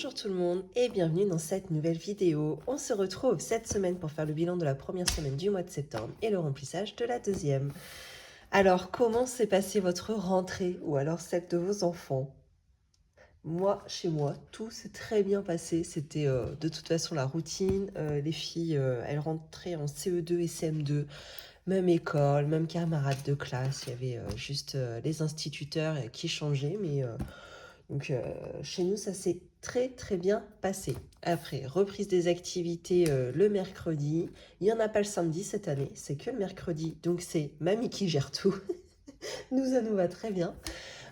Bonjour tout le monde et bienvenue dans cette nouvelle vidéo. On se retrouve cette semaine pour faire le bilan de la première semaine du mois de septembre et le remplissage de la deuxième. Alors, comment s'est passée votre rentrée ou alors celle de vos enfants? Moi, chez moi, tout s'est très bien passé. C'était de toute façon la routine. Les filles, elles rentraient en CE2 et CM2. Même école, même camarades de classe. Il y avait juste les instituteurs qui changeaient, mais... chez nous, ça s'est très très bien passé. Après, reprise des activités le mercredi. Il n'y en a pas le samedi cette année, c'est que le mercredi. Donc c'est mamie qui gère tout. Ça nous va très bien.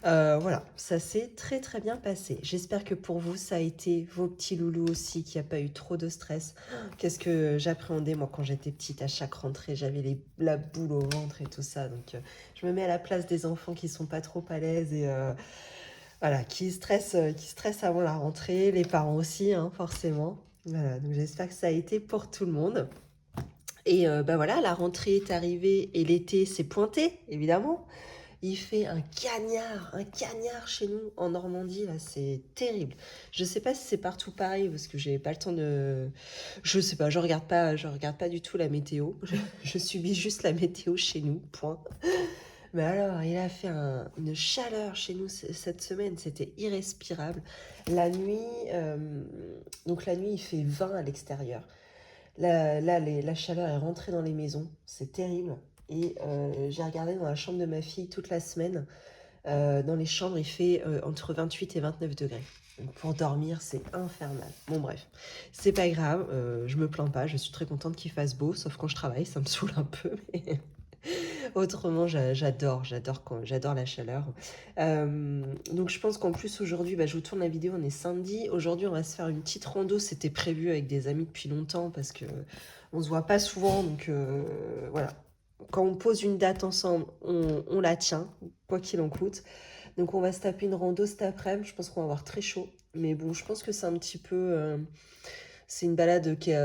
Voilà, ça s'est très très bien passé. J'espère que pour vous, ça a été vos petits loulous aussi, qu'il n'y a pas eu trop de stress. Qu'est-ce que j'appréhendais moi quand j'étais petite à chaque rentrée, j'avais la boule au ventre et tout ça. Donc je me mets à la place des enfants qui sont pas trop à l'aise et voilà, qui stressent avant la rentrée, les parents aussi, hein, forcément. Voilà, donc j'espère que ça a été pour tout le monde. Et ben voilà, la rentrée est arrivée et l'été s'est pointé, évidemment. Il fait un cagnard chez nous en Normandie, là, c'est terrible. Je sais pas si c'est partout pareil parce que j'ai pas le temps de... Je sais pas, je regarde pas du tout la météo. Je subis juste la météo chez nous, point. Mais alors, il a fait une chaleur chez nous cette semaine, c'était irrespirable. La nuit, donc la nuit, il fait 20 à l'extérieur. La chaleur est rentrée dans les maisons, c'est terrible. Et j'ai regardé dans la chambre de ma fille toute la semaine. Dans les chambres, il fait entre 28 et 29 degrés. Donc pour dormir, c'est infernal. Bon bref, c'est pas grave, je me plains pas, je suis très contente qu'il fasse beau, sauf quand je travaille, ça me saoule un peu. Mais... Autrement, j'adore la chaleur. Donc je pense qu'en plus aujourd'hui, bah, je vous tourne la vidéo, on est samedi. Aujourd'hui, on va se faire une petite rando. C'était prévu avec des amis depuis longtemps parce que on se voit pas souvent. Donc voilà, quand on pose une date ensemble, on la tient, quoi qu'il en coûte. Donc on va se taper une rando cet après-midi. Je pense qu'on va avoir très chaud. Mais bon, je pense que c'est un petit peu... c'est une balade qui est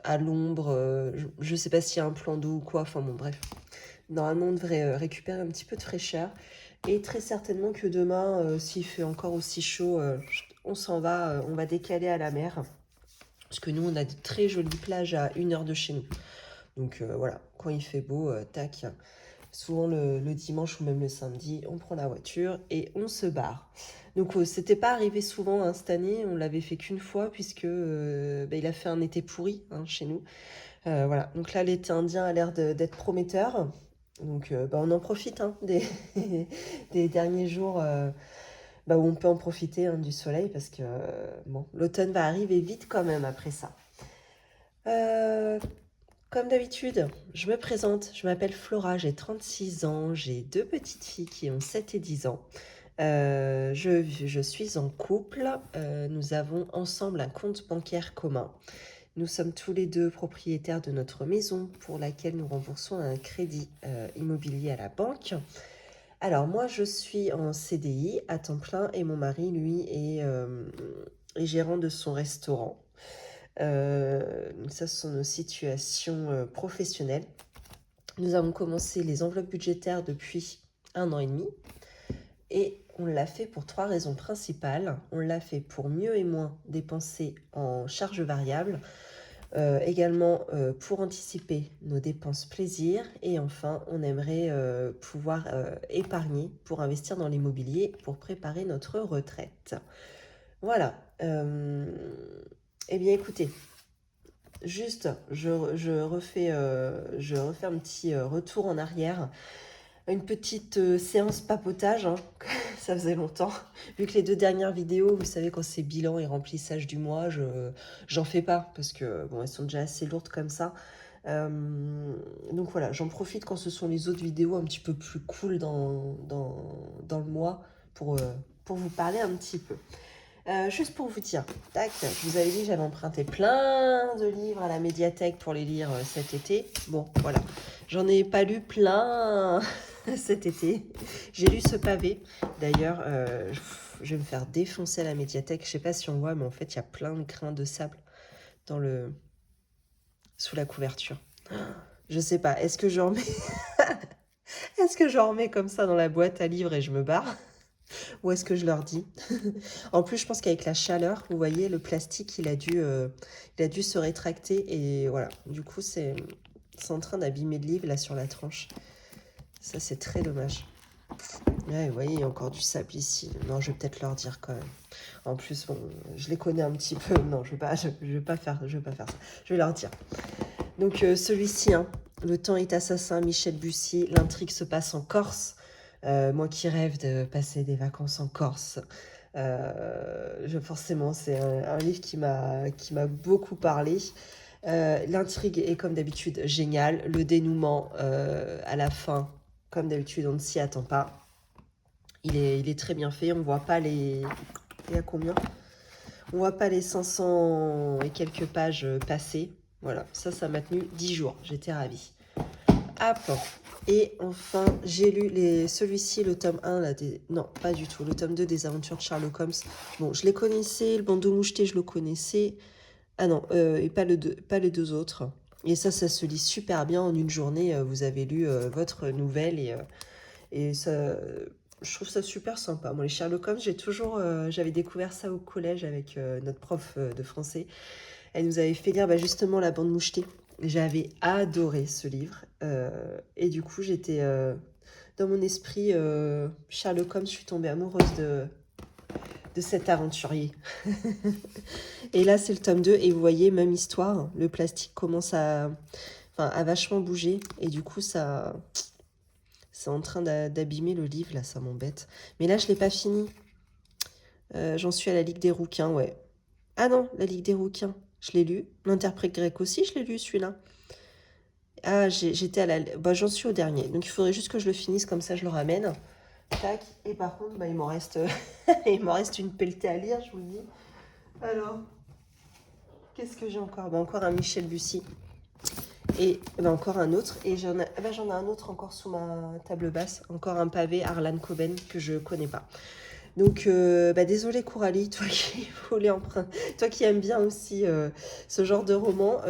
à l'ombre. Je sais pas s'il y a un plan d'eau ou quoi. Enfin bon, bref. Normalement, on devrait récupérer un petit peu de fraîcheur. Et très certainement que demain, s'il fait encore aussi chaud, on s'en va, on va décaler à la mer. Parce que nous, on a de très jolies plages à 1 heure de chez nous. Donc voilà, quand il fait beau, tac. Souvent le dimanche ou même le samedi, on prend la voiture et on se barre. Donc c'était pas arrivé souvent hein, cette année, on l'avait fait qu'une fois puisque il a fait un été pourri hein, chez nous. Voilà, donc là l'été indien a l'air d'être prometteur. Donc on en profite hein, des derniers jours où on peut en profiter hein, du soleil parce que bon, l'automne va arriver vite quand même après ça. Comme d'habitude, je me présente, je m'appelle Flora, j'ai 36 ans, j'ai 2 petites filles qui ont 7 et 10 ans. Je suis en couple, nous avons ensemble un compte bancaire commun. Nous sommes tous les deux propriétaires de notre maison pour laquelle nous remboursons un crédit immobilier à la banque. Alors moi je suis en CDI à temps plein et mon mari lui est gérant de son restaurant. Donc ça, ce sont nos situations professionnelles. Nous avons commencé les enveloppes budgétaires depuis 1 an et demi et on l'a fait pour 3 raisons principales. On l'a fait pour mieux et moins dépenser en charges variables, également pour anticiper nos dépenses plaisir et enfin on aimerait pouvoir épargner pour investir dans l'immobilier pour préparer notre retraite. Voilà. Eh bien écoutez, juste, je refais un petit retour en arrière. Une petite séance papotage, hein. Ça faisait longtemps. Vu que les 2 dernières vidéos, vous savez, quand c'est bilan et remplissage du mois, j'en fais pas parce que bon, elles sont déjà assez lourdes comme ça. Donc voilà, j'en profite quand ce sont les autres vidéos un petit peu plus cool dans le mois pour vous parler un petit peu. Juste pour vous dire, tac, je vous avais dit que j'avais emprunté plein de livres à la médiathèque pour les lire cet été. Bon, voilà, j'en ai pas lu plein cet été. J'ai lu ce pavé. D'ailleurs, je vais me faire défoncer à la médiathèque. Je sais pas si on voit, mais en fait, il y a plein de grains de sable sous la couverture. Je sais pas, est-ce que je remets... est-ce que je remets comme ça dans la boîte à livres et je me barre? Où est-ce que je leur dis? En plus, je pense qu'avec la chaleur, vous voyez, le plastique, il a dû se rétracter. Et voilà, du coup, c'est en train d'abîmer le livre, là, sur la tranche. Ça, c'est très dommage. Ouais, vous voyez, il y a encore du sable ici. Non, je vais peut-être leur dire quand même. En plus, bon, je les connais un petit peu. Non, je vais pas faire ça. Je vais leur dire. Donc, celui-ci, hein, Le temps est assassin, Michel Bussy. L'intrigue se passe en Corse. Moi qui rêve de passer des vacances en Corse. Forcément, c'est un livre qui m'a beaucoup parlé. L'intrigue est comme d'habitude géniale. Le dénouement à la fin, comme d'habitude, on ne s'y attend pas. Il est très bien fait. On voit pas les... Il y a combien? On voit pas les 500 et quelques pages passées. Voilà, ça m'a tenu 10 jours. J'étais ravie. Hop. Et enfin, j'ai lu celui-ci, le tome 1, là, non, pas du tout, le tome 2 des aventures de Sherlock Holmes. Bon, je les connaissais, le bandeau moucheté, je le connaissais. Ah non, et pas les deux autres. Et ça se lit super bien en une journée. Vous avez lu votre nouvelle et ça, je trouve ça super sympa. Moi, les Sherlock Holmes, j'avais découvert ça au collège avec notre prof de français. Elle nous avait fait lire justement La Bande Mouchetée. J'avais adoré ce livre. Et du coup, j'étais dans mon esprit, Sherlock Holmes, je suis tombée amoureuse de cet aventurier. Et là, c'est le tome 2. Et vous voyez, même histoire, le plastique commence à vachement bouger. Et du coup, c'est en train d'abîmer le livre. Là, ça m'embête. Mais là, je ne l'ai pas fini. J'en suis à la Ligue des Rouquins, ouais. Ah non, la Ligue des Rouquins, je l'ai lu. L'interprète grec aussi, je l'ai lu, celui-là. Ah, j'étais à la... Bah, j'en suis au dernier. Donc, il faudrait juste que je le finisse, comme ça, je le ramène. Tac. Et par contre, il m'en reste... il m'en reste une pelletée à lire, je vous le dis. Alors, qu'est-ce que j'ai encore? Encore un Michel Bussy. Et encore un autre. Et j'en ai un autre encore sous ma table basse. Encore un pavé, Harlan Coben, que je connais pas. Donc, désolé Coralie, toi qui aimes bien aussi ce genre de roman,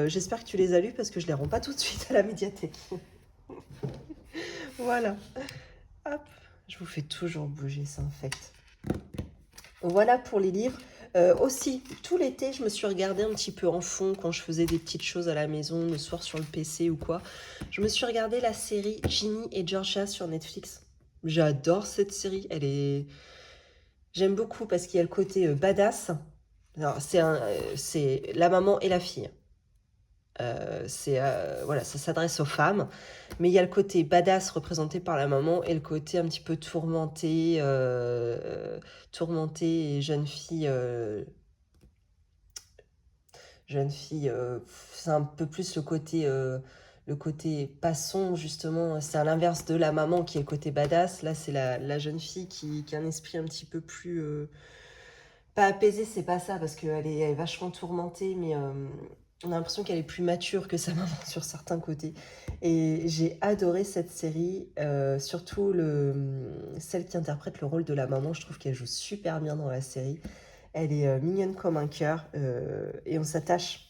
j'espère que tu les as lus parce que je les rends pas tout de suite à la médiathèque. Voilà. Hop, je vous fais toujours bouger, ça infecte. Voilà pour les livres. Aussi, tout l'été, je me suis regardée un petit peu en fond quand je faisais des petites choses à la maison, le soir sur le PC ou quoi. Je me suis regardée la série Ginny et Georgia sur Netflix. J'adore cette série, j'aime beaucoup parce qu'il y a le côté badass. Alors, c'est la maman et la fille. Voilà, ça s'adresse aux femmes, mais il y a le côté badass représenté par la maman et le côté un petit peu tourmenté et jeune fille. C'est un peu plus le côté passon justement. C'est à l'inverse de la maman qui est le côté badass. Là, c'est la jeune fille qui a un esprit un petit peu plus pas apaisé, c'est pas ça, parce qu'elle elle est vachement tourmentée, mais on a l'impression qu'elle est plus mature que sa maman sur certains côtés. Et j'ai adoré cette série, surtout celle qui interprète le rôle de la maman. Je trouve qu'elle joue super bien dans la série. Elle est mignonne comme un cœur et on s'attache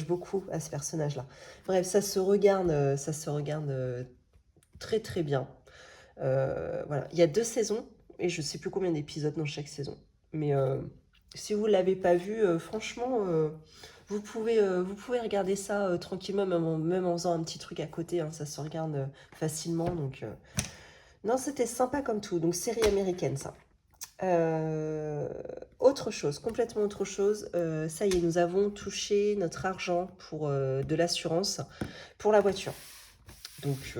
beaucoup à ce personnage-là. Bref, ça se regarde très très bien. Voilà, il y a 2 saisons et je sais plus combien d'épisodes dans chaque saison. Mais si vous ne l'avez pas vu, franchement, vous pouvez regarder ça tranquillement, même en faisant un petit truc à côté. Hein, ça se regarde facilement. Donc, non, c'était sympa comme tout. Donc, série américaine, ça. Autre chose, complètement autre chose. Ça y est, nous avons touché notre argent pour de l'assurance pour la voiture. Donc,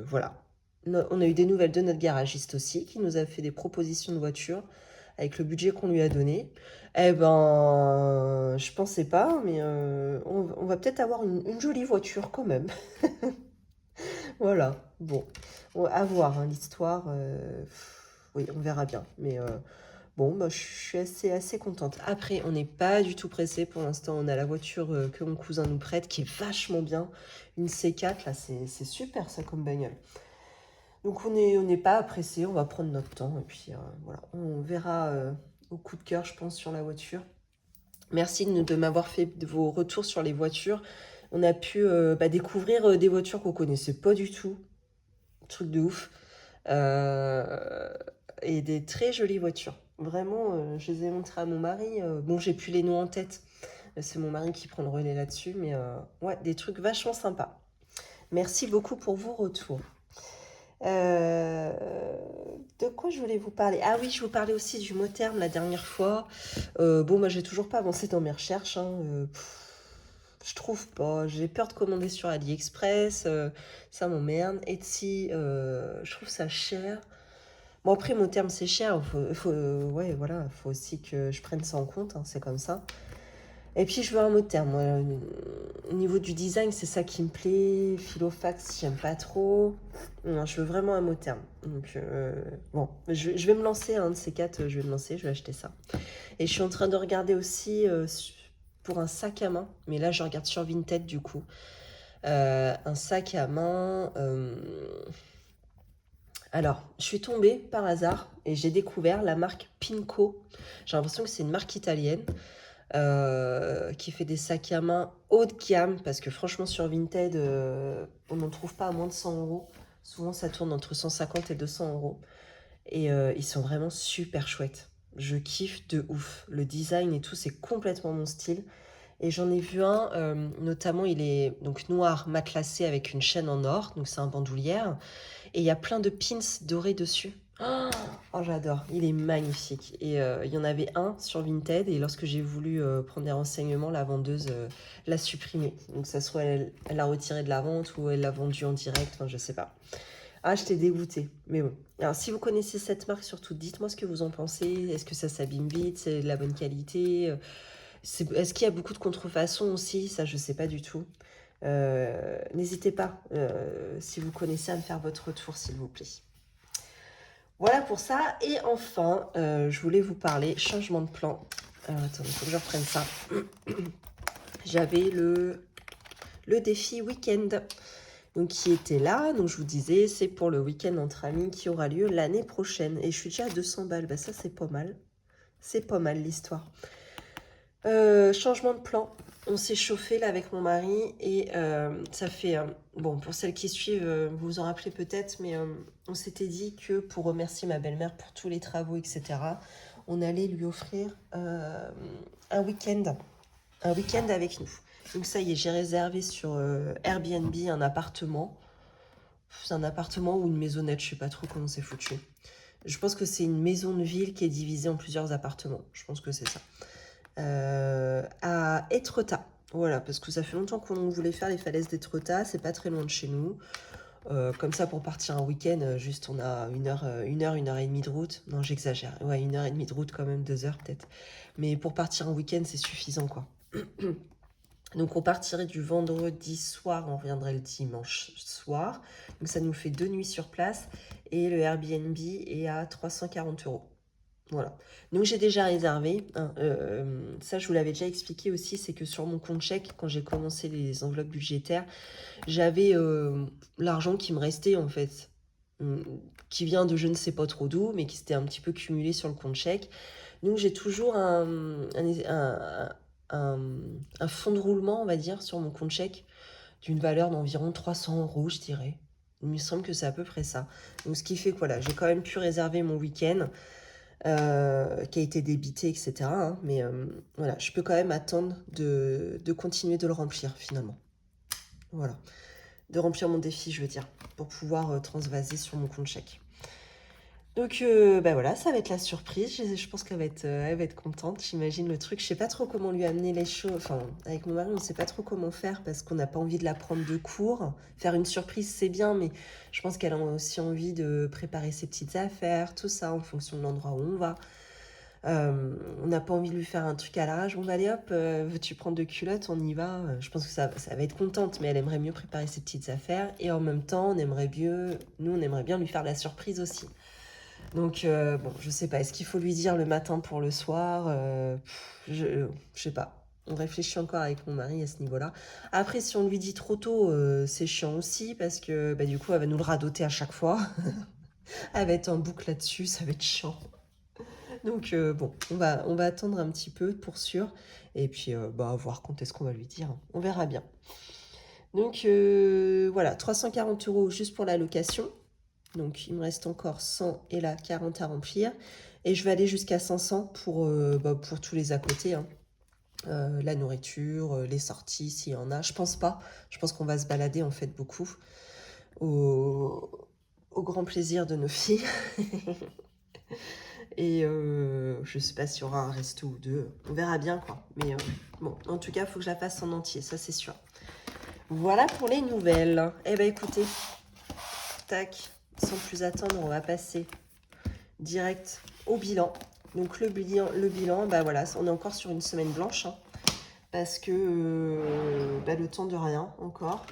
voilà. On a eu des nouvelles de notre garagiste aussi, qui nous a fait des propositions de voiture avec le budget qu'on lui a donné. Eh ben, je pensais pas, mais on va peut-être avoir une jolie voiture quand même. Voilà, bon, à voir hein, l'histoire. Oui, on verra bien. Mais bon, je suis assez contente. Après, on n'est pas du tout pressé pour l'instant. On a la voiture que mon cousin nous prête, qui est vachement bien. Une C4, là, c'est super ça comme bagnole. Donc on n'est pas pressé, on va prendre notre temps. Et puis voilà, on verra au coup de cœur, je pense, sur la voiture. Merci de m'avoir fait vos retours sur les voitures. On a pu découvrir des voitures qu'on connaissait pas du tout. Truc de ouf. et des très jolies voitures. Vraiment, je les ai montrées à mon mari. Bon, j'ai plus les noms en tête. C'est mon mari qui prend le relais là-dessus, mais ouais, des trucs vachement sympas. Merci beaucoup pour vos retours. De quoi je voulais vous parler? Ah oui, je vous parlais aussi du mot terme la dernière fois. Bon, moi, j'ai toujours pas avancé dans mes recherches, hein. Je trouve pas. J'ai peur de commander sur AliExpress. Ça m'emmerde. Etsy, je trouve ça cher. Bon, après, mon terme, c'est cher. Ouais, voilà, faut aussi que je prenne ça en compte, hein, c'est comme ça. Et puis, je veux un mot de terme. Moi, au niveau du design, c'est ça qui me plaît. Filofax, j'aime pas trop. Non, je veux vraiment un mot de terme. Donc, bon, je vais me lancer, un de ces quatre, je vais me lancer, je vais acheter ça. Et je suis en train de regarder aussi pour un sac à main. Mais là, je regarde sur Vinted, du coup. Un sac à main. Alors, je suis tombée par hasard et j'ai découvert la marque Pinco. J'ai l'impression que c'est une marque italienne qui fait des sacs à main haut de gamme parce que franchement sur Vinted, on n'en trouve pas à moins de 100 euros. Souvent, ça tourne entre 150 et 200 euros. Et ils sont vraiment super chouettes. Je kiffe de ouf. Le design et tout, c'est complètement mon style. Et j'en ai vu un, notamment, il est donc noir, matelassé avec une chaîne en or, donc c'est un bandoulière. Et il y a plein de pins dorés dessus. Oh, j'adore, il est magnifique. Et il y en avait un sur Vinted, et lorsque j'ai voulu prendre des renseignements, la vendeuse l'a supprimé. Donc ça soit elle l'a retiré de la vente ou elle l'a vendu en direct, enfin je sais pas. Ah, j'étais dégoûtée, mais bon. Alors si vous connaissez cette marque, surtout dites-moi ce que vous en pensez. Est-ce que ça s'abîme vite? C'est de la bonne qualité? Est-ce qu'il y a beaucoup de contrefaçons aussi? Ça, je sais pas du tout. N'hésitez pas, si vous connaissez, à me faire votre retour, s'il vous plaît. Voilà pour ça. Et enfin, je voulais vous parler changement de plan. Alors, attendez, il faut que je reprenne ça. J'avais le défi week-end donc, qui était là. Donc, je vous disais, c'est pour le week-end entre amis qui aura lieu l'année prochaine. Et je suis déjà à 200 balles. Bah, ça, c'est pas mal. C'est pas mal l'histoire. Changement de plan. On s'est chauffé là avec mon mari et ça fait... bon, pour celles qui suivent, vous vous en rappelez peut-être, mais on s'était dit que pour remercier ma belle-mère pour tous les travaux, etc., on allait lui offrir un week-end. Un week-end avec nous. Donc ça y est, j'ai réservé sur Airbnb un appartement. C'est un appartement ou une maisonnette, je sais pas trop comment c'est foutu. Je pense que c'est une maison de ville qui est divisée en plusieurs appartements. Je pense que c'est ça. À Étretat. Voilà, parce que ça fait longtemps qu'on voulait faire les falaises d'Étretat, c'est pas très loin de chez nous. Comme ça, pour partir un week-end, juste on a une heure et demie de route. Non, j'exagère. Ouais, 1 heure et demie de route quand même, 2 heures peut-être. Mais pour partir un week-end, c'est suffisant, quoi. Donc on partirait du vendredi soir, on reviendrait le dimanche soir. Donc ça nous fait 2 nuits sur place. Et le Airbnb est à 340 euros. Voilà. Donc j'ai déjà réservé, hein. Ça, je vous l'avais déjà expliqué aussi, c'est que sur mon compte chèque, quand j'ai commencé les enveloppes budgétaires, j'avais l'argent qui me restait en fait, qui vient de je ne sais pas trop d'où, mais qui s'était un petit peu cumulé sur le compte chèque. Donc j'ai toujours un, un fonds de roulement, on va dire, sur mon compte chèque, d'une valeur d'environ 300 euros, je dirais. Il me semble que c'est à peu près ça. Donc ce qui fait que voilà, j'ai quand même pu réserver mon week-end. Qui a été débité, etc., hein, mais voilà, je peux quand même attendre de continuer de le remplir finalement. Voilà, de remplir mon défi, je veux dire, pour pouvoir transvaser sur mon compte chèque. Donc bah voilà, ça va être la surprise. Je pense elle va être contente. J'imagine le truc. Je sais pas trop comment lui amener les choses. Enfin, avec mon mari, on sait pas trop comment faire parce qu'on n'a pas envie de la prendre de court. Faire une surprise, c'est bien, mais je pense qu'elle a aussi envie de préparer ses petites affaires, tout ça en fonction de l'endroit où on va. On n'a pas envie de lui faire un truc à l'arrache. Bon, bah, allez hop, veux-tu prendre 2 culottes, on y va. Je pense que ça va être contente, mais elle aimerait mieux préparer ses petites affaires. Et en même temps, nous, on aimerait bien lui faire la surprise aussi. Donc, bon, je sais pas, est-ce qu'il faut lui dire le matin pour le soir? Je sais pas. On réfléchit encore avec mon mari à ce niveau-là. Après, si on lui dit trop tôt, c'est chiant aussi parce que bah, du coup, elle va nous le radoter à chaque fois. Elle va être en boucle là-dessus, ça va être chiant. Donc, bon, on va attendre un petit peu pour sûr. Et puis, bah, voir quand est-ce qu'on va lui dire. On verra bien. Donc, voilà, 340 euros juste pour la location. Donc, il me reste encore 100 et là 40 à remplir. Et je vais aller jusqu'à 500 pour tous les à côté, hein. La nourriture, les sorties, s'il y en a. Je pense pas. Je pense qu'on va se balader en fait beaucoup. Au, au grand plaisir de nos filles. Et je sais pas s'il y aura un resto ou deux. On verra bien quoi. Mais bon, en tout cas, il faut que je la fasse en entier, ça c'est sûr. Voilà pour les nouvelles. Eh ben écoutez, tac, sans plus attendre, on va passer direct au bilan. Donc le bilan, bah voilà, on est encore sur une semaine blanche, hein, parce que le temps de rien encore.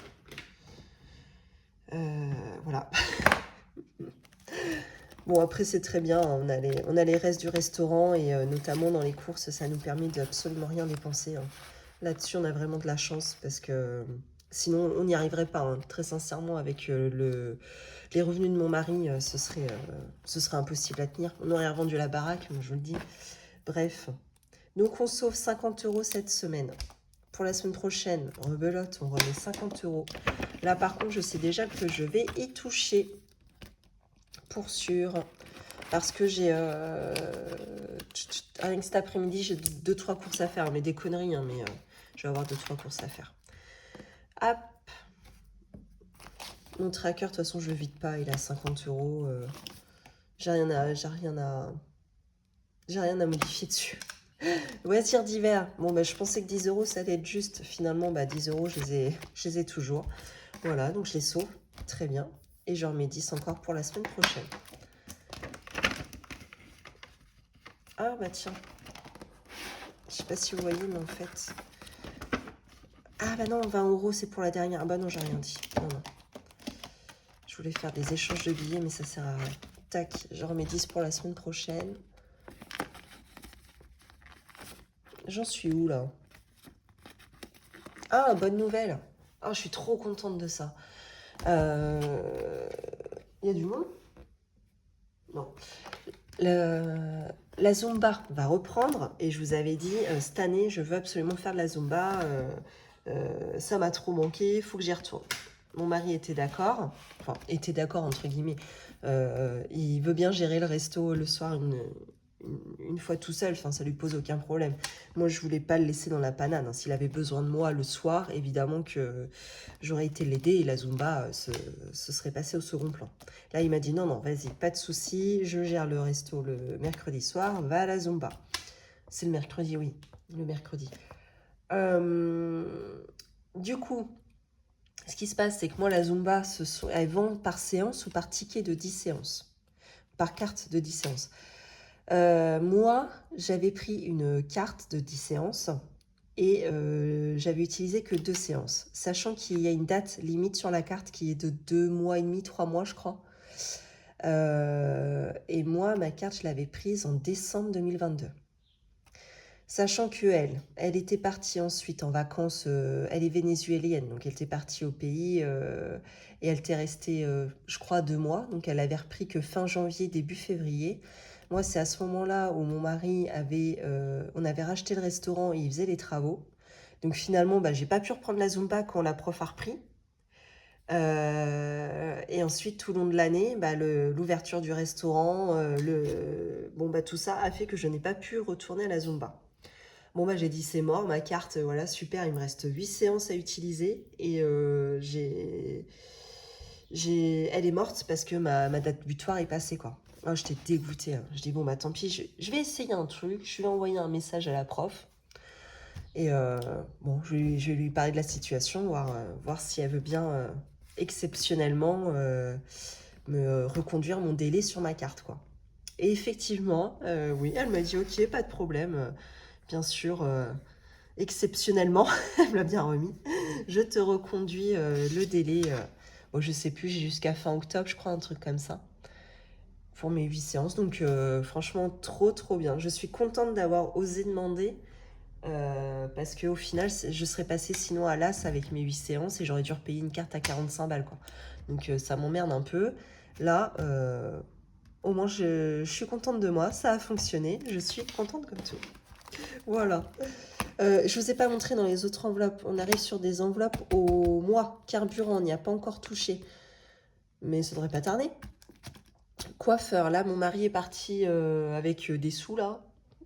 Voilà. Bon, après c'est très bien, hein, on a les restes du restaurant et notamment dans les courses, ça nous permet d'absolument rien dépenser, hein. Là-dessus, on a vraiment de la chance parce que sinon, on n'y arriverait pas, hein. Très sincèrement, avec les revenus de mon mari, ce serait impossible à tenir. On aurait revendu la baraque, je vous le dis. Bref. Donc, on sauve 50 € cette semaine. Pour la semaine prochaine, rebelote, on remet 50 €. Là, par contre, je sais déjà que je vais y toucher. Pour sûr. Parce que j'ai... rien que cet après-midi, j'ai 2-3 courses à faire. Mais des conneries, hein, mais je vais avoir 2-3 courses à faire. Hop. Mon tracker, de toute façon, je le vide pas. Il est à 50 €. J'ai rien à modifier dessus. Loisirs d'hiver. Bon, bah, je pensais que 10 € ça allait être juste. Finalement, 10 €, je les ai toujours. Voilà, donc je les sauve. Très bien. Et j'en remets 10 encore pour la semaine prochaine. Ah, bah tiens. Je sais pas si vous voyez, mais en fait... Ah, bah non, 20 € c'est pour la dernière. Ah, bah non, j'ai rien dit. Non, non. Je voulais faire des échanges de billets, mais ça sert à rien. Tac, j'en remets 10 pour la semaine prochaine. J'en suis où, là? Ah, bonne nouvelle. Ah, je suis trop contente de ça. Il y a du monde? Non. La Zumba va reprendre. Et je vous avais dit, cette année, je veux absolument faire de la Zumba. Ça m'a trop manqué, il faut que j'y retourne. Mon mari était d'accord. Enfin, était d'accord, entre guillemets. Il veut bien gérer le resto le soir une fois tout seul, enfin, ça lui pose aucun problème. Moi, je voulais pas le laisser dans la panade, hein. S'il avait besoin de moi le soir, évidemment que j'aurais été l'aider et la Zumba se serait passée au second plan. Là, il m'a dit non, non, vas-y, pas de souci, je gère le resto le mercredi soir, va à la Zumba. C'est le mercredi, oui, le mercredi. Du coup, ce qui se passe, c'est que moi, la Zumba, elle vend par séance ou par ticket de 10 séances, par carte de 10 séances. Moi, j'avais pris une carte de 10 séances et j'avais utilisé que 2 séances, sachant qu'il y a une date limite sur la carte qui est de 2 mois et demi, 3 mois, je crois. Et moi, ma carte, je l'avais prise en décembre 2022. Sachant elle était partie ensuite en vacances, elle est vénézuélienne, donc elle était partie au pays et elle était restée, je crois, 2 mois. Donc elle avait repris que fin janvier, début février. Moi, c'est à ce moment-là où mon mari on avait racheté le restaurant et il faisait les travaux. Donc finalement, j'ai pas pu reprendre la Zumba quand la prof a repris. Et ensuite, tout le long de l'année, l'ouverture du restaurant, tout ça a fait que je n'ai pas pu retourner à la Zumba. Bon, j'ai dit c'est mort, ma carte, voilà, super, il me reste 8 séances à utiliser et elle est morte parce que ma date butoir est passée, quoi. Oh, j'étais dégoûtée, hein. Je dis bon, tant pis, je vais essayer un truc, je vais envoyer un message à la prof et je vais lui parler de la situation, voir si elle veut bien exceptionnellement me reconduire mon délai sur ma carte, quoi. Et effectivement, oui, elle m'a dit ok, pas de problème. Bien sûr, exceptionnellement, elle me l'a bien remis. Je te reconduis le délai. Je sais plus, j'ai jusqu'à fin octobre, je crois, un truc comme ça, pour mes 8 séances. Donc, franchement, trop, trop bien. Je suis contente d'avoir osé demander parce qu'au final, je serais passée sinon à l'as avec mes 8 séances et j'aurais dû repayer une carte à 45 balles, quoi. Donc, ça m'emmerde un peu. Là, au moins, je suis contente de moi. Ça a fonctionné. Je suis contente comme tout. Voilà. Je vous ai pas montré dans les autres enveloppes. On arrive sur des enveloppes au mois carburant. On n'y a pas encore touché. Mais ça devrait pas tarder. Coiffeur, là, mon mari est parti avec des sous, là.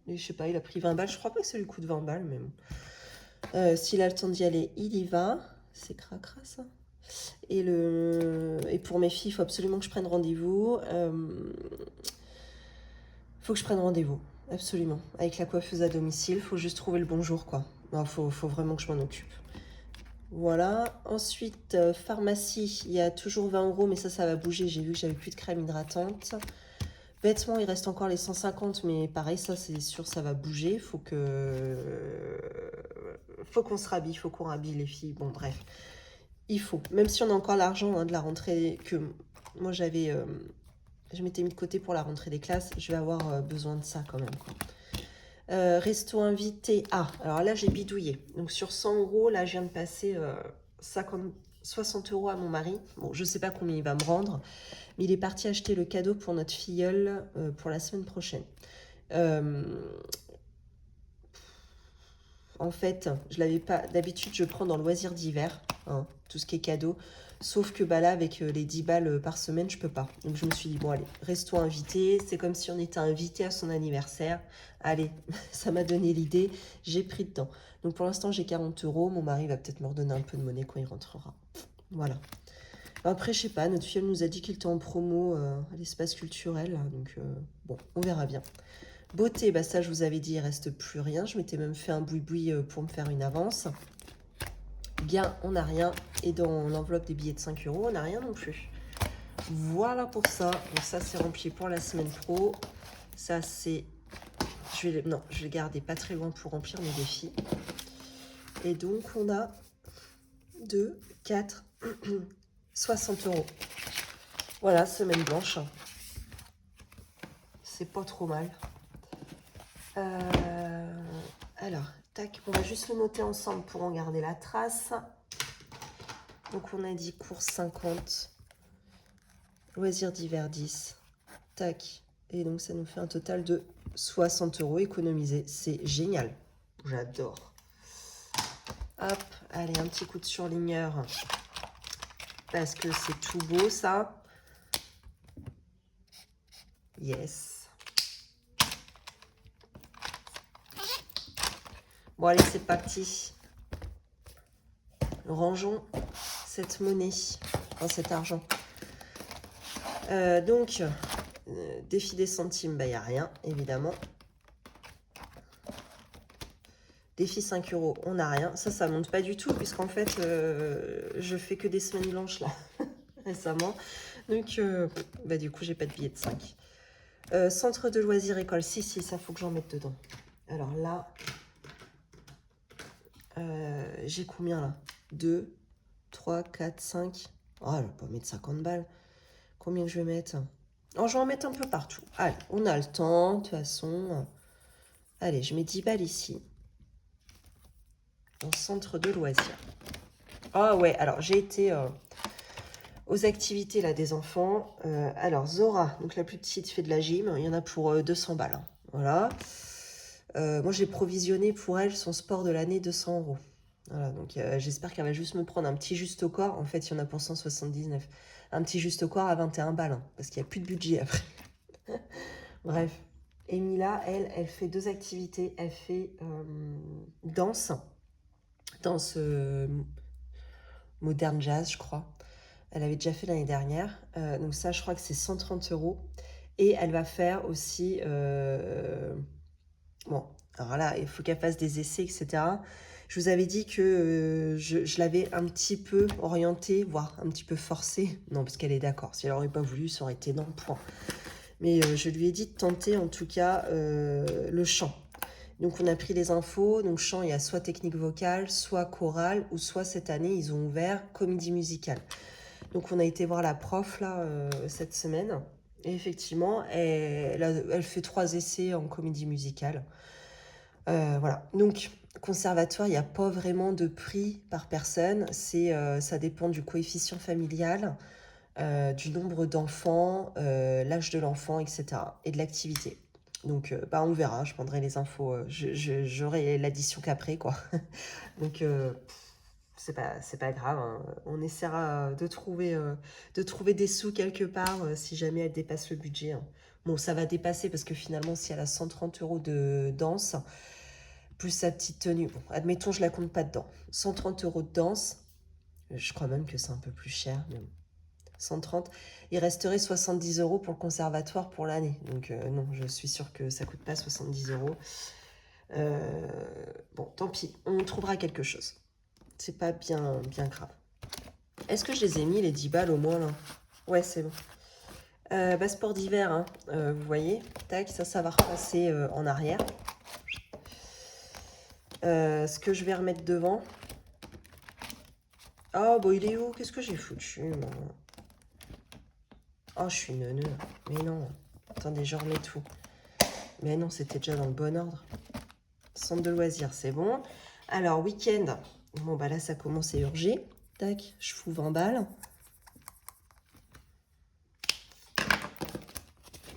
Et je sais pas, il a pris 20 balles. Je crois pas que ça lui coûte 20 balles, mais bon. S'il a le temps d'y aller, il y va. C'est cracra, ça. Et pour mes filles, il faut absolument que je prenne rendez-vous. Faut que je prenne rendez-vous, absolument. Avec la coiffeuse à domicile, faut juste trouver le bon jour, quoi. Non, faut vraiment que je m'en occupe. Voilà. Ensuite, pharmacie, il y a toujours 20 euros, mais ça va bouger. J'ai vu que j'avais plus de crème hydratante. Vêtements, il reste encore les 150, mais pareil, ça, c'est sûr, ça va bouger. Faut qu'on se rhabille, faut qu'on rhabille les filles. Bon, bref. Il faut. Même si on a encore l'argent hein, de la rentrée que moi, je m'étais mis de côté pour la rentrée des classes, je vais avoir besoin de ça quand même, quoi. Resto invité. Ah, alors là, j'ai bidouillé. Donc, sur 100 euros, là, je viens de passer 60 euros à mon mari. Bon, je sais pas combien il va me rendre, mais il est parti acheter le cadeau pour notre filleule pour la semaine prochaine. En fait, je l'avais pas. D'habitude, je prends dans le loisir d'hiver, hein, tout ce qui est cadeau. Sauf que bah là, avec les 10 balles par semaine, je peux pas. Donc je me suis dit, bon allez, restons invités. C'est comme si on était invité à son anniversaire. Allez, ça m'a donné l'idée. J'ai pris dedans. Donc pour l'instant, j'ai 40 euros. Mon mari va peut-être me redonner un peu de monnaie quand il rentrera. Voilà. Après, je sais pas, notre fille, elle nous a dit qu'il était en promo à l'espace culturel. Donc bon, on verra bien. Beauté, bah ça je vous avais dit, il reste plus rien. Je m'étais même fait un boui-boui pour me faire une avance. Bien, on n'a rien. Et dans l'enveloppe des billets de 5 euros, on n'a rien non plus. Voilà pour ça. Donc ça c'est rempli pour la semaine pro. Ça c'est... je vais garder pas très loin pour remplir mes défis. Et donc on a 2, 4, 60 euros. Voilà, semaine blanche. C'est pas trop mal. Alors, tac, on va juste le noter ensemble pour en garder la trace. Donc, on a dit course 50, loisirs d'hiver 10, tac. Et donc, ça nous fait un total de 60 euros économisés. C'est génial. J'adore. Hop, allez, un petit coup de surligneur. Parce que c'est tout beau, ça. Yes. Bon, allez, c'est parti. Rangeons cette monnaie, enfin cet argent. Donc, défi des centimes, bah, il n'y a rien, évidemment. Défi 5 euros, on n'a rien. Ça monte pas du tout, puisqu'en fait, je fais que des semaines blanches, là, récemment. Donc, bah, du coup, j'ai pas de billet de 5. Centre de loisirs, école. Si, ça, faut que j'en mette dedans. Alors là, j'ai combien, là 2, 3, 4, 5. Oh, je vais pas mettre 50 balles. Combien je vais mettre? Oh, je vais en mettre un peu partout. Allez, on a le temps, de toute façon. Allez, je mets 10 balles ici. En centre de loisirs. Ah ouais, alors j'ai été aux activités là des enfants. Alors Zora, donc la plus petite, fait de la gym. Il y en a pour 200 balles. Hein. Voilà. Moi, j'ai provisionné pour elle son sport de l'année 200 euros. Voilà, donc j'espère qu'elle va juste me prendre un petit juste au corps. En fait, il y en a pour 179. Un petit juste au corps à 21 balles, hein, parce qu'il n'y a plus de budget après. Bref. Emila, elle fait 2 activités. Elle fait danse moderne jazz, je crois. Elle avait déjà fait l'année dernière. Donc ça, je crois que c'est 130 euros. Et elle va faire aussi... bon, alors là, il faut qu'elle fasse des essais, etc. Je vous avais dit que je l'avais un petit peu orientée, voire un petit peu forcée. Non, parce qu'elle est d'accord. Si elle n'aurait pas voulu, ça aurait été non, point. Mais je lui ai dit de tenter, en tout cas, le chant. Donc, on a pris les infos. Donc, chant, il y a soit technique vocale, soit chorale, ou soit cette année, ils ont ouvert comédie musicale. Donc, on a été voir la prof, là, cette semaine. Et effectivement, elle fait 3 essais en comédie musicale. Voilà. Donc, conservatoire, il n'y a pas vraiment de prix par personne. Ça dépend du coefficient familial, du nombre d'enfants, l'âge de l'enfant, etc. et de l'activité. Donc, bah, on verra. Je prendrai les infos. J'aurai l'addition qu'après, quoi. Donc, c'est pas grave, hein. On essaiera de trouver des sous quelque part si jamais elle dépasse le budget, hein. Bon, ça va dépasser parce que finalement, si elle a 130 € de danse, plus sa petite tenue, bon, admettons, je la compte pas dedans. 130 € de danse, je crois même que c'est un peu plus cher, mais bon. 130, il resterait 70 € pour le conservatoire pour l'année. Donc non, je suis sûre que ça coûte pas 70 €. Bon, tant pis, on trouvera quelque chose. C'est pas bien grave. Est-ce que je les ai mis, les 10 balles au moins, là? Ouais, c'est bon. Sport d'hiver, hein, vous voyez, tac, ça va repasser en arrière. Ce que je vais remettre devant. Oh, bon, il est où? Qu'est-ce que j'ai foutu, moi? Oh, je suis neuneux. Mais non. Attendez, je remets tout. Mais non, c'était déjà dans le bon ordre. Centre de loisirs, c'est bon. Alors, week-end. Bon, bah là, ça commence à urger. Tac, je fous 20 balles.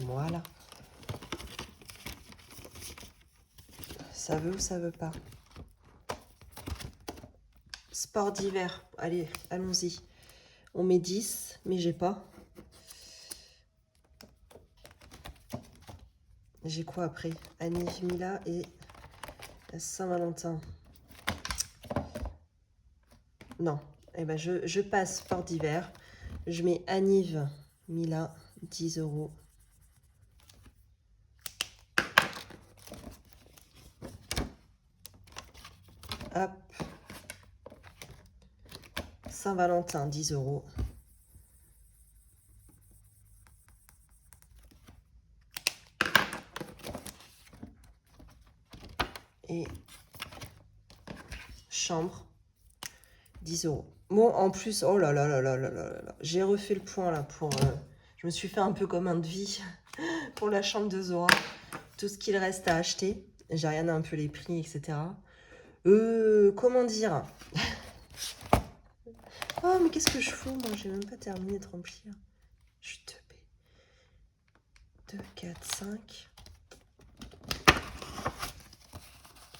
Voilà. Ça veut ou ça veut pas? Sport d'hiver. Allez, allons-y. On met 10, mais j'ai pas. J'ai quoi après? Annie, Mila et Saint-Valentin. Non. Eh ben, je passe sport d'hiver. Je mets Aniv, Mila, 10 €. Hop. Saint-Valentin, 10 €. Et chambre, 10 €. Bon, en plus, oh là là là là là là là, j'ai refait le point là pour... je me suis fait un peu comme un devis pour la chambre de Zora. Tout ce qu'il reste à acheter. J'ai regardé un peu les prix, etc. Comment dire? Oh, mais qu'est-ce que je fous? Moi, j'ai même pas terminé de remplir. Je suis teubée. 2, 4, 5.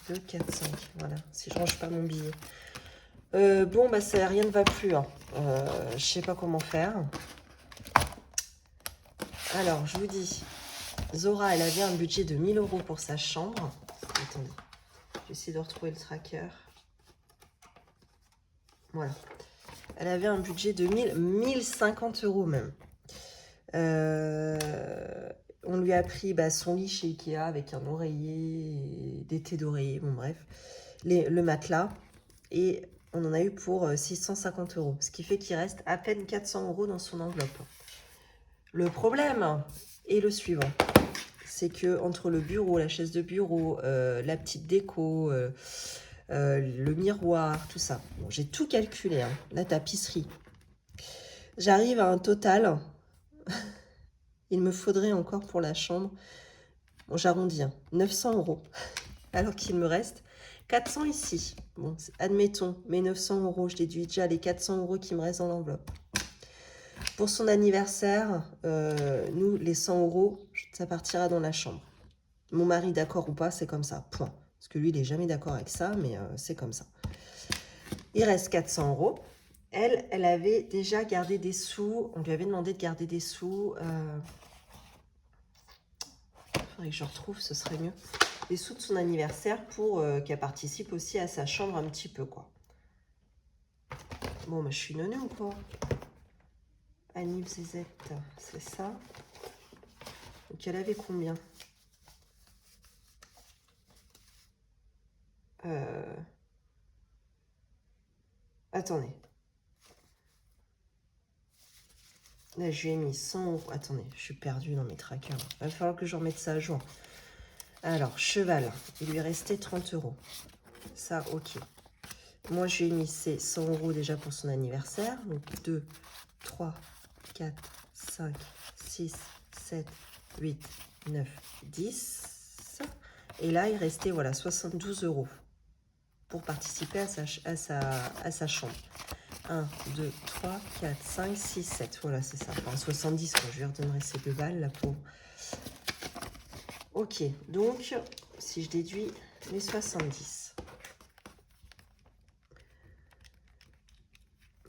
2, 4, 5. Voilà, si je range pas mon billet. Bon, bah, ça, rien ne va plus, hein. Je sais pas comment faire. Alors, je vous dis, Zora, elle avait un budget de 1000 € pour sa chambre. Attendez, je vais essayer de retrouver le tracker. Voilà. Elle avait un budget de 1050 € même. On lui a pris son lit chez Ikea avec un oreiller, des thés d'oreiller, bon bref, le matelas. Et on en a eu pour 650 €. Ce qui fait qu'il reste à peine 400 € dans son enveloppe. Le problème est le suivant. C'est que entre le bureau, la chaise de bureau, la petite déco, le miroir, tout ça. Bon, j'ai tout calculé, hein, la tapisserie. J'arrive à un total. Il me faudrait encore pour la chambre, bon, j'arrondis, 900 €. Alors qu'il me reste 400 ici. Bon, admettons, mes 900 €, je déduis déjà les 400 € qui me restent dans l'enveloppe. Pour son anniversaire, nous, les 100 €, ça partira dans la chambre. Mon mari, d'accord ou pas, c'est comme ça, point. Parce que lui, il n'est jamais d'accord avec ça, mais c'est comme ça. Il reste 400 €. Elle avait déjà gardé des sous. On lui avait demandé de garder des sous. Il faudrait que je retrouve, ce serait mieux. Des sous de son anniversaire pour qu'elle participe aussi à sa chambre un petit peu, quoi. Bon, bah, je suis neunée ou quoi? Annie Zezette, c'est ça. Donc, elle avait combien? Attendez. Là, je lui ai mis 100 €. Attendez, je suis perdue dans mes trackers. Il va falloir que je remette ça à jour. Alors, cheval, il lui restait 30 €. Ça, ok. Moi, je lui ai mis ces 100 € déjà pour son anniversaire. Donc, 2, 3, 4, 5, 6, 7, 8, 9, 10. Et là, il restait, voilà, 72 € pour participer à sa chambre. 1, 2, 3, 4, 5, 6, 7. Voilà, c'est ça. Enfin, 70, quand je lui redonnerai ces 2 balles, la pauvre. Ok, donc, si je déduis les 70.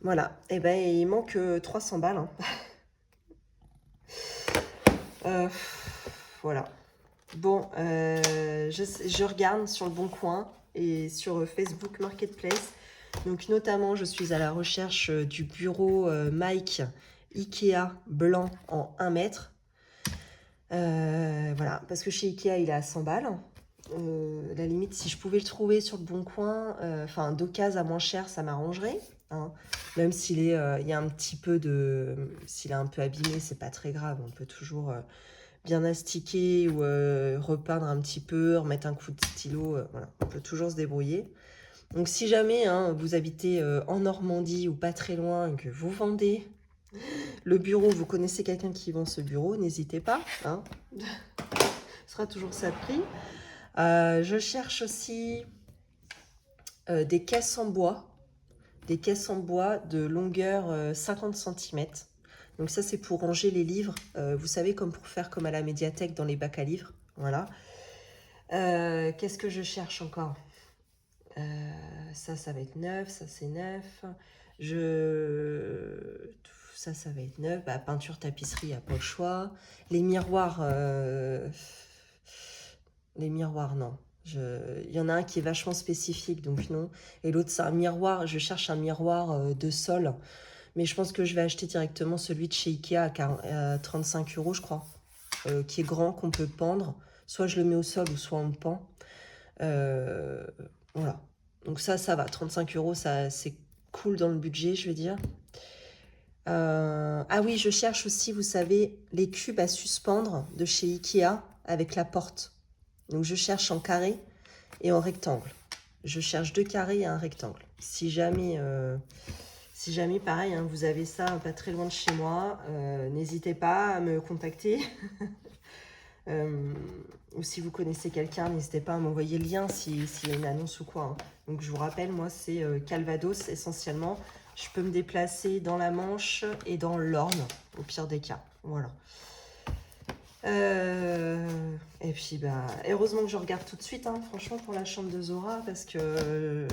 Voilà, et ben il manque 300 balles. Hein. Voilà. Bon, je regarde sur le Bon Coin et sur Facebook Marketplace. Donc notamment, je suis à la recherche du bureau Mike Ikea blanc en 1 mètre. Voilà, parce que chez Ikea, il est à 100 balles. La limite, si je pouvais le trouver sur le Bon Coin, enfin d'occasion à moins cher, ça m'arrangerait. Hein. Même s'il est, il y a un petit peu de, s'il est un peu abîmé, c'est pas très grave. On peut toujours bien astiquer ou repeindre un petit peu, remettre un coup de stylo. Voilà, on peut toujours se débrouiller. Donc si jamais hein, vous habitez en Normandie ou pas très loin, que vous vendez le bureau, vous connaissez quelqu'un qui vend ce bureau, n'hésitez pas. Hein. Ce sera toujours ça de prix. Je cherche aussi des caisses en bois. Des caisses en bois de longueur 50 cm. Donc ça, c'est pour ranger les livres. Vous savez, comme pour faire comme à la médiathèque dans les bacs à livres. Voilà. Qu'est-ce que je cherche encore ça va être neuf. Ça, c'est neuf. Ça va être neuf. Bah, peinture, tapisserie, il n'y a pas le choix. Les miroirs... Les miroirs, non. Il y en a un qui est vachement spécifique, donc non. Et l'autre, c'est un miroir. Je cherche un miroir de sol. Mais je pense que je vais acheter directement celui de chez Ikea à 35 €, je crois. Qui est grand, qu'on peut pendre. Soit je le mets au sol, ou soit on le pend. Voilà. Donc ça va. 35 €, c'est cool dans le budget, je veux dire. Ah oui, je cherche aussi, vous savez, les cubes à suspendre de chez Ikea avec la porte. Donc je cherche en carré et en rectangle. Je cherche 2 carrés et un rectangle. Si jamais pareil, hein, vous avez ça pas très loin de chez moi, n'hésitez pas à me contacter. Ou si vous connaissez quelqu'un, n'hésitez pas à m'envoyer le lien s'il y a une annonce ou quoi. Hein. Donc je vous rappelle, moi c'est Calvados essentiellement. Je peux me déplacer dans la Manche et dans l'Orne, au pire des cas. Voilà. Et puis bah heureusement que je regarde tout de suite hein, franchement pour la chambre de Zora parce que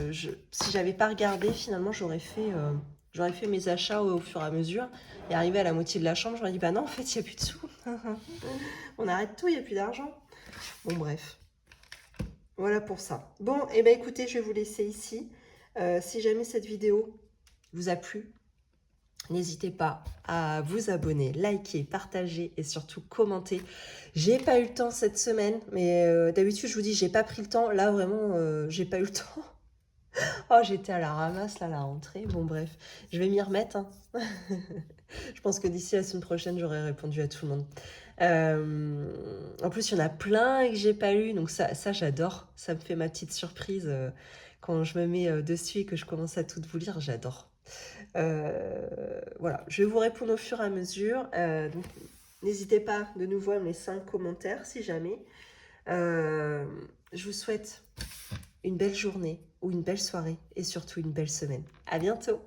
si j'avais pas regardé finalement j'aurais fait mes achats au fur et à mesure et arrivé à la moitié de la chambre j'aurais dit bah non en fait il n'y a plus de sous. On arrête tout, il n'y a plus d'argent. Bon bref, voilà pour ça. Bon et ben écoutez, je vais vous laisser ici. Si jamais cette vidéo vous a plu, n'hésitez pas à vous abonner, liker, partager et surtout commenter. J'ai pas eu le temps cette semaine, mais d'habitude je vous dis j'ai pas pris le temps. Là vraiment j'ai pas eu le temps. Oh j'étais à la ramasse là à la rentrée. Bon bref, je vais m'y remettre. Hein. Je pense que d'ici la semaine prochaine j'aurai répondu à tout le monde. En plus il y en a plein que j'ai pas lu, donc ça j'adore. Ça me fait ma petite surprise quand je me mets dessus et que je commence à tout vous lire, j'adore. Voilà, je vais vous répondre au fur et à mesure. Donc, n'hésitez pas de nouveau à me laisser un commentaire si jamais. Je vous souhaite une belle journée ou une belle soirée et surtout une belle semaine. À bientôt!